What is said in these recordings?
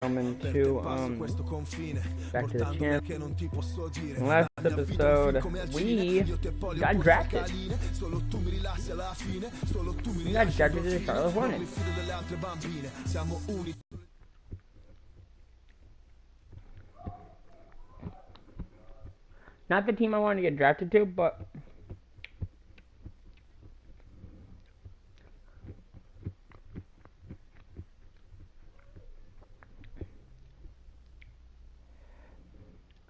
Coming to back to the channel. Last episode, we got drafted. We got drafted to the Charlotte Hornets. Not the team I wanted to get drafted to, but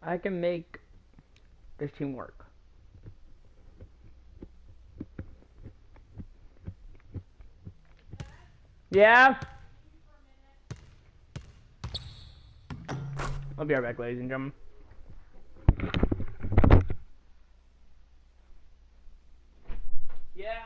I can make this team work. Yeah? I'll be right back, ladies and gentlemen. Yeah.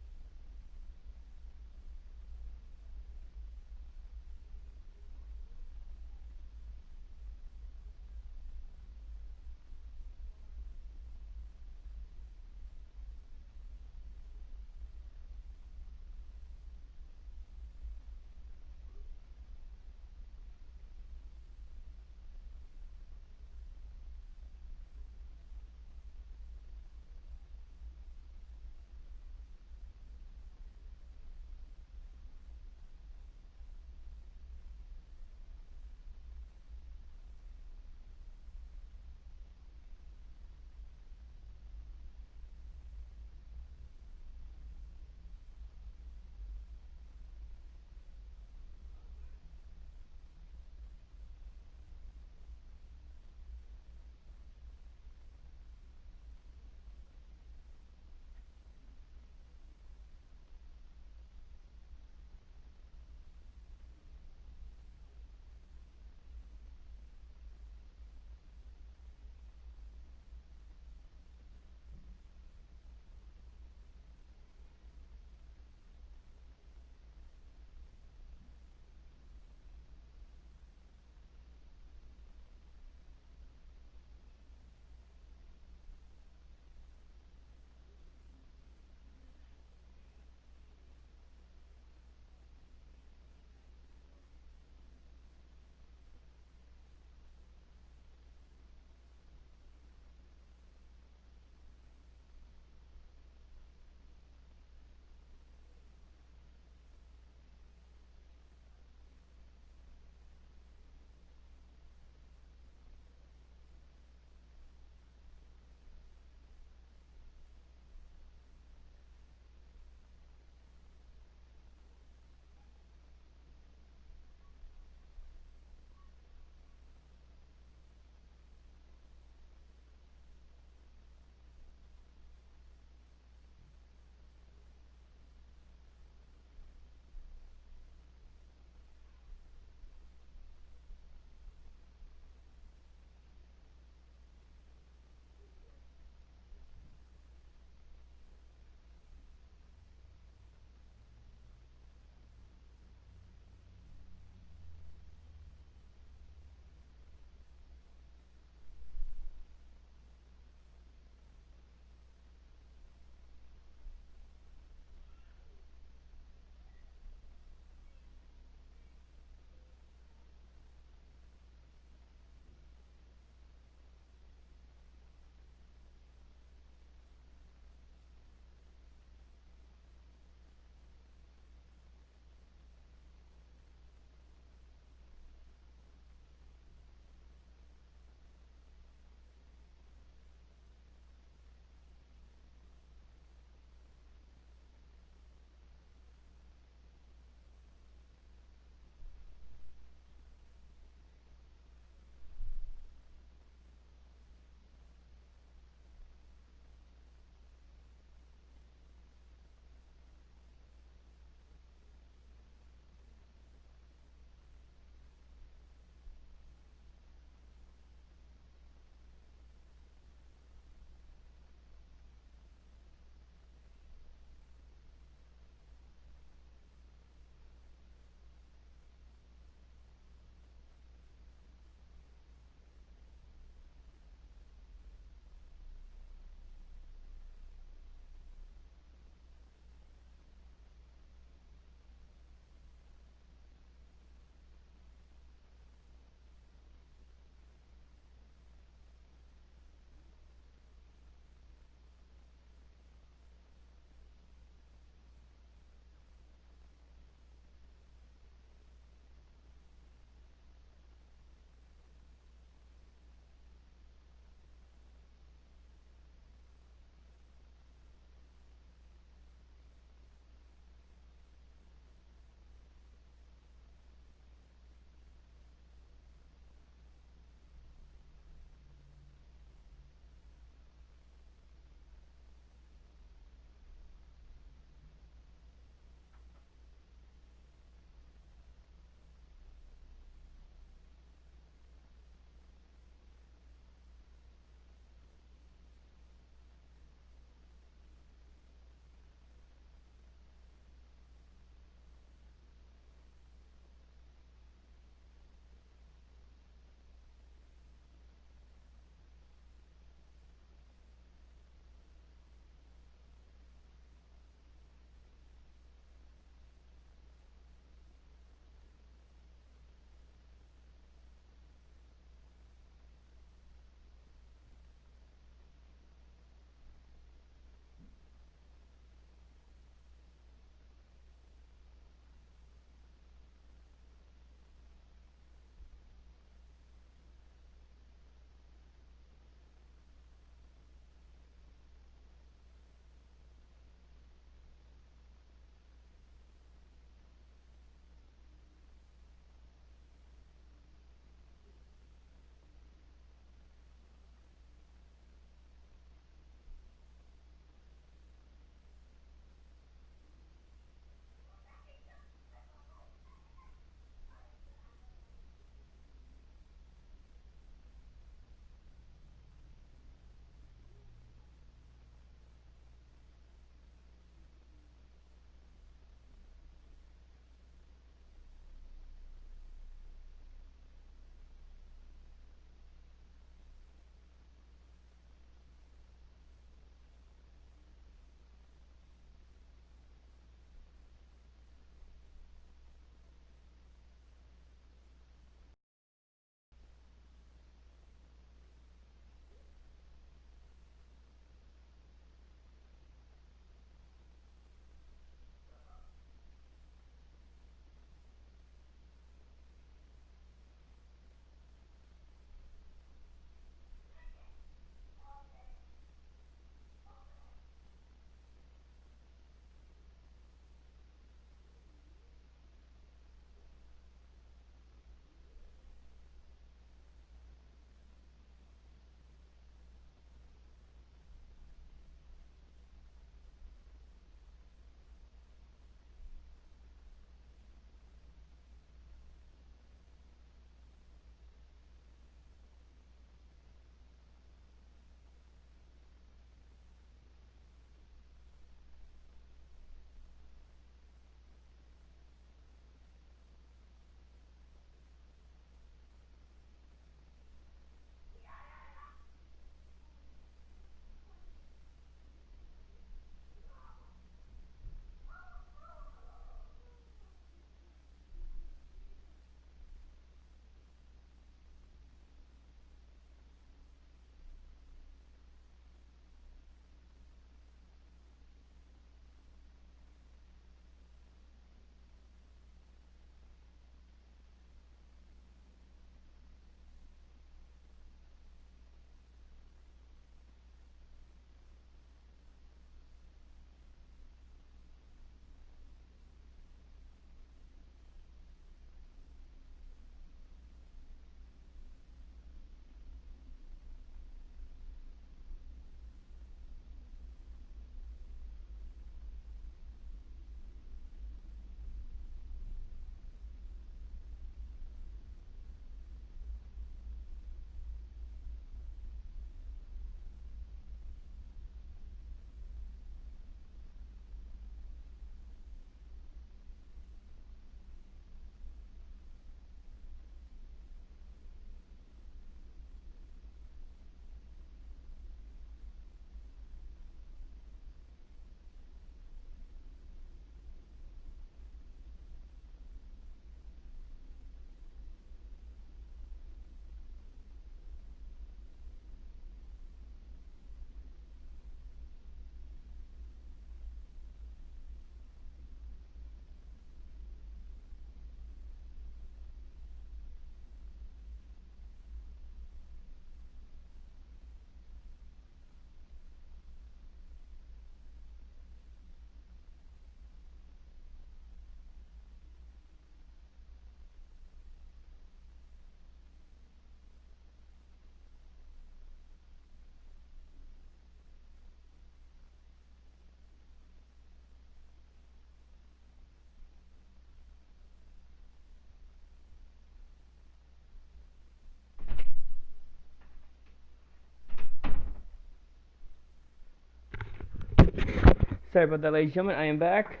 Sorry about that, ladies and gentlemen. I am back.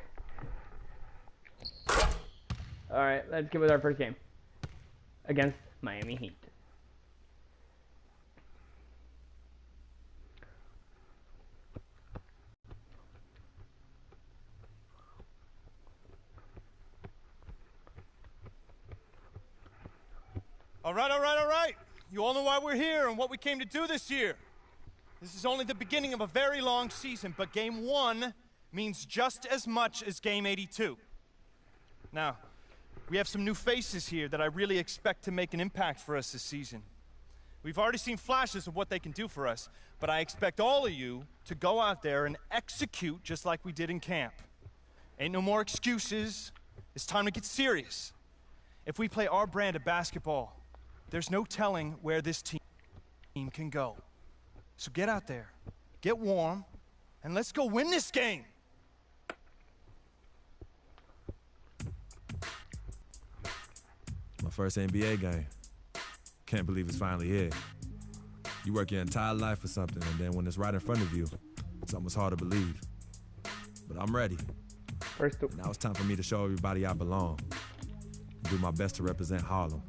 Alright, let's get with our first game. Against Miami Heat. All right. You all know why we're here and what we came to do this year. This is only the beginning of a very long season, but Game 1 means just as much as Game 82. Now, we have some new faces here that I really expect to make an impact for us this season. We've already seen flashes of what they can do for us, but I expect all of you to go out there and execute just like we did in camp. Ain't no more excuses. It's time to get serious. If we play our brand of basketball, there's no telling where this team can go. So get out there, get warm, and let's go win this game. My first NBA game. Can't believe it's finally here. You work your entire life for something, and then when it's right in front of you, it's almost hard to believe. But I'm ready. Now it's time for me to show everybody I belong. Do my best to represent Harlem.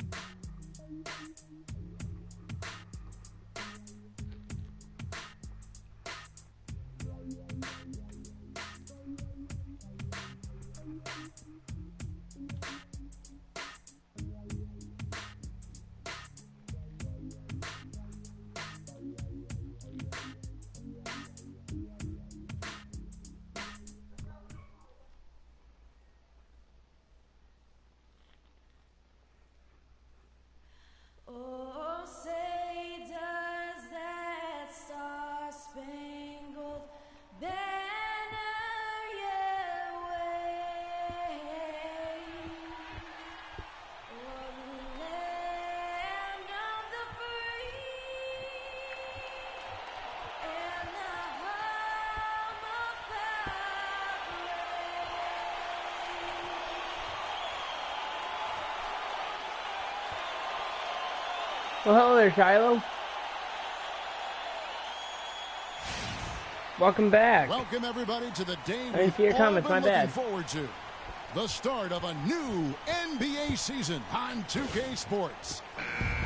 Oh, say does that star-spangled banner yet wave o'er the land of the free and the home of Well, hello there, Shiloh. Welcome back. Welcome everybody to the day I didn't see your comments, my looking bad. forward to. The start of a new NBA season on 2K Sports.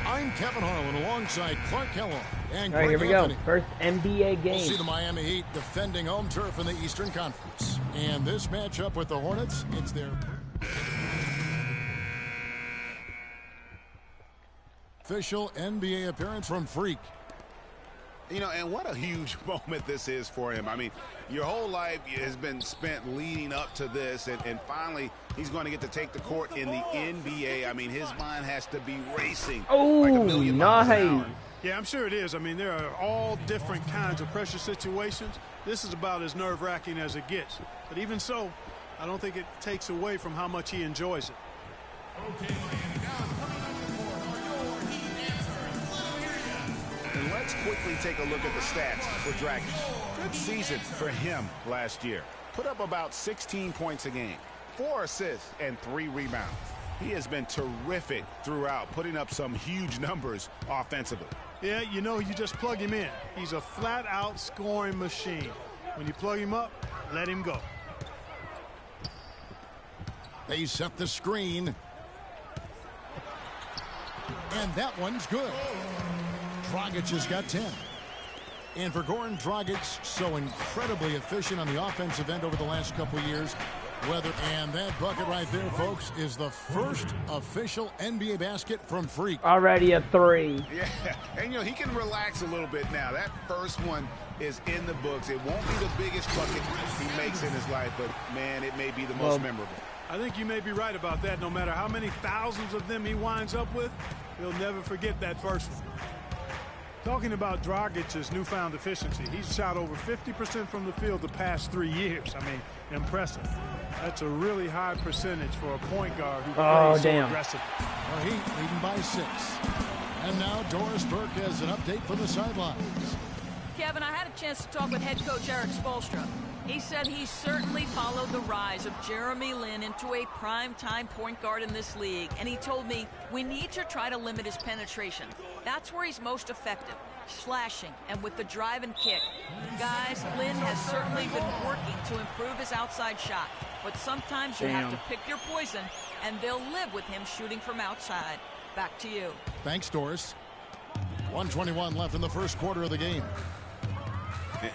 I'm Kevin Harlan alongside Clark Kellogg and All right, here Greg we go. Anthony. First NBA We'll see game. the Miami Heat defending home turf in the Eastern Conference. And this matchup with the Hornets, it's their official NBA appearance from Freak. You know, and what a huge moment this is for him. I mean, your whole life has been spent leading up to this, and finally he's going to get to take the court in the NBA. I mean, his mind has to be racing like a million miles an hour. Nice. Yeah, I'm sure it is. I mean, there are all different kinds of pressure situations. This is about as nerve-wracking as it gets. But even so, I don't think it takes away from how much he enjoys it. And let's quickly take a look at the stats for Dragic. Good season for him last year. Put up about 16 points a game, 4 assists, and 3 rebounds. He has been terrific throughout, putting up some huge numbers offensively. Yeah, you know, you just plug him in. He's a flat-out scoring machine. When you plug him up, let him go. They set the screen. And that one's good. Dragic has got 10. And for Goran Dragic, so incredibly efficient on the offensive end over the last couple years. And that bucket right there, folks, is the first official NBA basket from Freak. Already a 3. Yeah, and you know, he can relax a little bit now. That first one is in the books. It won't be the biggest bucket he makes in his life, but man, it may be the most memorable. I think you may be right about that. No matter how many thousands of them he winds up with, he'll never forget that first one. Talking about Dragic's newfound efficiency, he's shot over 50% from the field the past 3 years. I mean, impressive. That's a really high percentage for a point guard who plays so aggressively. Well, Heat leading by 6. And now Doris Burke has an update from the sidelines. Kevin, I had a chance to talk with head coach Eric Spoelstra. He said he certainly followed the rise of Jeremy Lin into a prime-time point guard in this league, and he told me we need to try to limit his penetration. That's where he's most effective. slashing, and with the drive and kick. Guys, Lynn has certainly been working to improve his outside shot, but sometimes you have to pick your poison, and they'll live with him shooting from outside. Back to you. Thanks, Doris. 1:21 left in the first quarter of the game.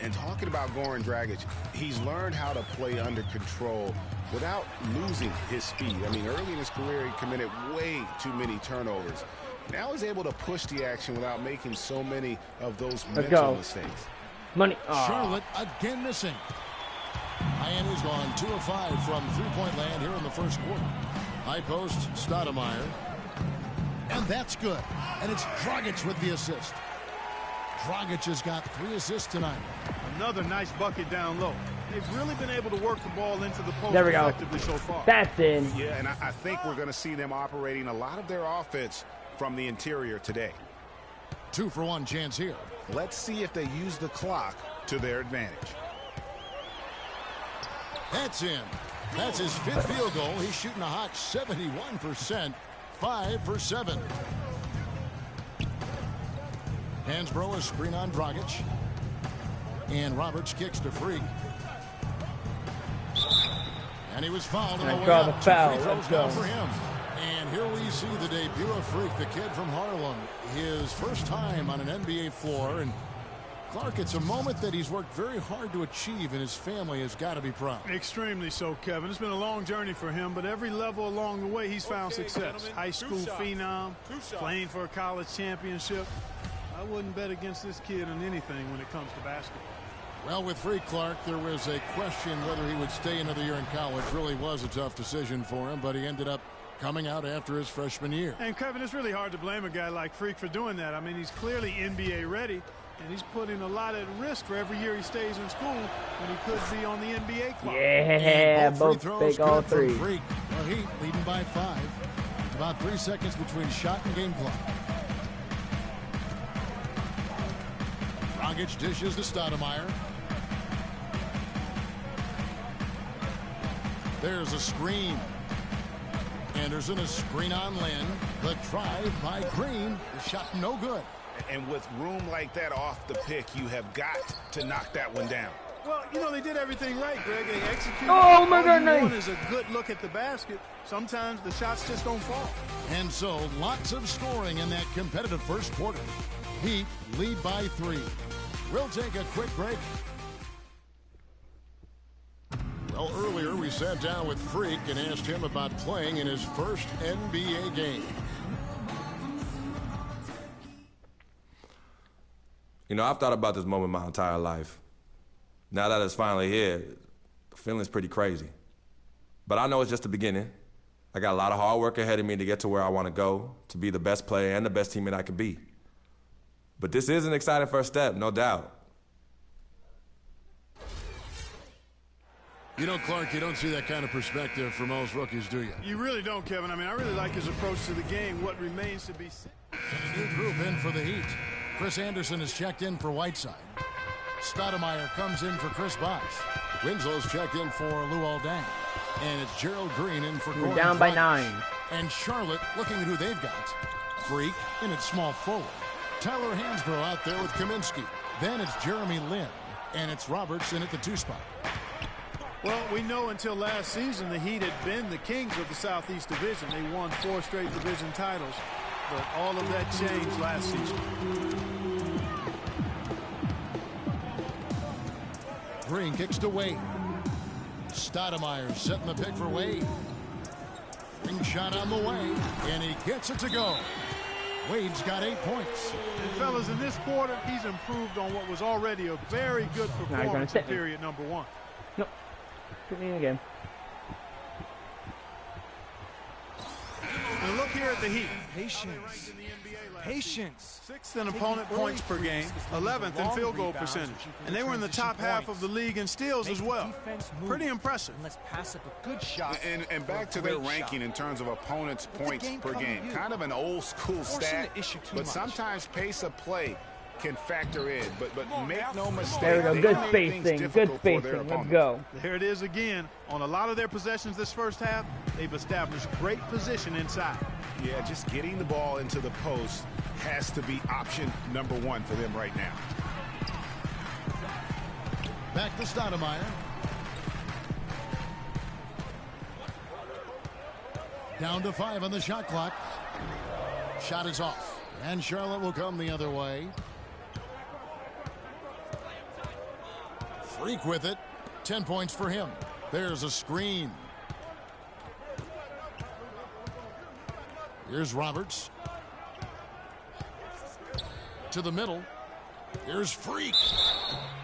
And talking about Goran Dragic, he's learned how to play under control without losing his speed. I mean, early in his career, he committed way too many turnovers. Now he's able to push the action without making so many of those mental mistakes. Money. Charlotte again missing. Miami's gone 2 of 5 from three-point land here in the first quarter. High post, Stoudemire. And that's good. And it's Dragic with the assist. Dragic has got 3 assists tonight. Another nice bucket down low. They've really been able to work the ball into the post There we go. effectively so far. That's in. Yeah, and I think we're going to see them operating a lot of their offense from the interior today. 2 for 1 chance here. Let's see if they use the clock to their advantage. That's in. That's his 5th field goal. He's shooting a hot 71%. 5 for 7. Hansbrough a screen on Dragic. And Roberts kicks to Freak. And he was fouled on the way draw the out. foul. 2 free Let's throws now go. for him. And here we see the debut of Freak, the kid from Harlem. His first time on an NBA floor. And Clark, it's a moment that he's worked very hard to achieve, and his family has got to be proud. Extremely so, Kevin. It's been a long journey for him, but every level along the way he's found success. High school phenom, playing for a college championship. I wouldn't bet against this kid on anything when it comes to basketball. Well, with Freak Clark, there was a question whether he would stay another year in college. Really was a tough decision for him, but he ended up coming out after his freshman year. And, Kevin, it's really hard to blame a guy like Freak for doing that. I mean, he's clearly NBA ready, and he's putting a lot at risk for every year he stays in school when he could be on the NBA clock. Yeah, And both both free big throws all good from 3. Freak. Well, Heat leading by 5. About 3 seconds between shot and game clock. Dragic dishes to Stoudemire. There's a screen. Anderson a screen on Lynn. The drive by Green. The shot no good. And with room like that off the pick, you have got to knock that one down. Well, you know, they did everything right, Greg. They executed. Oh, my All goodness. you want is a good look at the basket. Sometimes the shots just don't fall. And so lots of scoring in that competitive first quarter. Heat lead by 3. We'll take a quick break. Well, earlier we sat down with Freak and asked him about playing in his first NBA game. You know, I've thought about this moment my entire life. Now that it's finally here, the feeling's pretty crazy. But I know it's just the beginning. I got a lot of hard work ahead of me to get to where I want to go, to be the best player and the best teammate I can be. But this is an exciting first step, no doubt. You know, Clark, you don't see that kind of perspective for most rookies, do you? You really don't, Kevin. I mean, I really like his approach to the game. What remains to be seen. New group in for the Heat. Chris Anderson is checked in for Whiteside. Stoudemire comes in for Chris Bosh. Winslow's checked in for Luol Deng. And it's Gerald Green in for Goran Down by Dragic. 9. And Charlotte looking at who they've got. Freak in at small forward. Tyler Hansbrough out there with Kaminsky. Then it's Jeremy Lin. And it's Roberts in at the 2 spot. Well, we know until last season the Heat had been the kings of the Southeast Division. They won 4 straight division titles. But all of that changed last season. Green kicks to Wade. Stoudemire setting the pick for Wade. Ring shot on the way, and he gets it to go. Wade's got 8 points. And fellas, in this quarter, he's improved on what was already a very good performance in period number 1. Nope. Put me in again. And look here at the Heat. Patience. Patience. 6th in opponent points per game, 11th in field goal percentage. And they were in the top half of the league in steals as well. Pretty impressive. Let's pass up a good shot. And back to their ranking in terms of opponents' points per game. Kind of an old school stat, but sometimes pace of play can factor in. But make no mistake. There we go. they Good make things spacing. Good difficult for their spacing. Let's opponents. go. There it is again. On a lot of their possessions this first half, they've established great position inside. Yeah, just getting the ball into the post has to be option number one for them right now. Back to Stoudemire. Down to 5 on the shot clock. Shot is off. And Charlotte will come the other way. Freak with it. 10 points for him. There's a screen. Here's Roberts. To the middle. Here's Freak.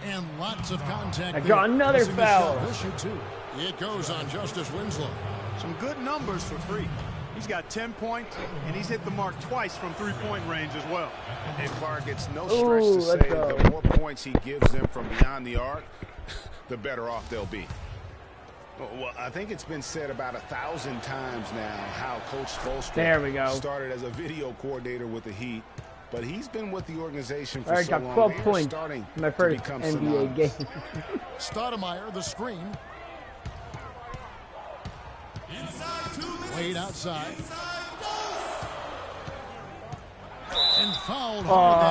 And lots of contact. I draw another foul. He'll shoot 2. It goes on Justice Winslow. Some good numbers for Freak. He's got 10 points, and he's hit the mark twice from three-point range as well. And Clark, it's no stretch to say the more points he gives them from beyond the arc, the better off they'll be. Well, I think it's been said about 1,000 times now how Coach Spoelstra started as a video coordinator with the Heat, but he's been with the organization for so long. I got 12 points in my first NBA game. Stoudemire, the screen. Wade outside. And fouled hard.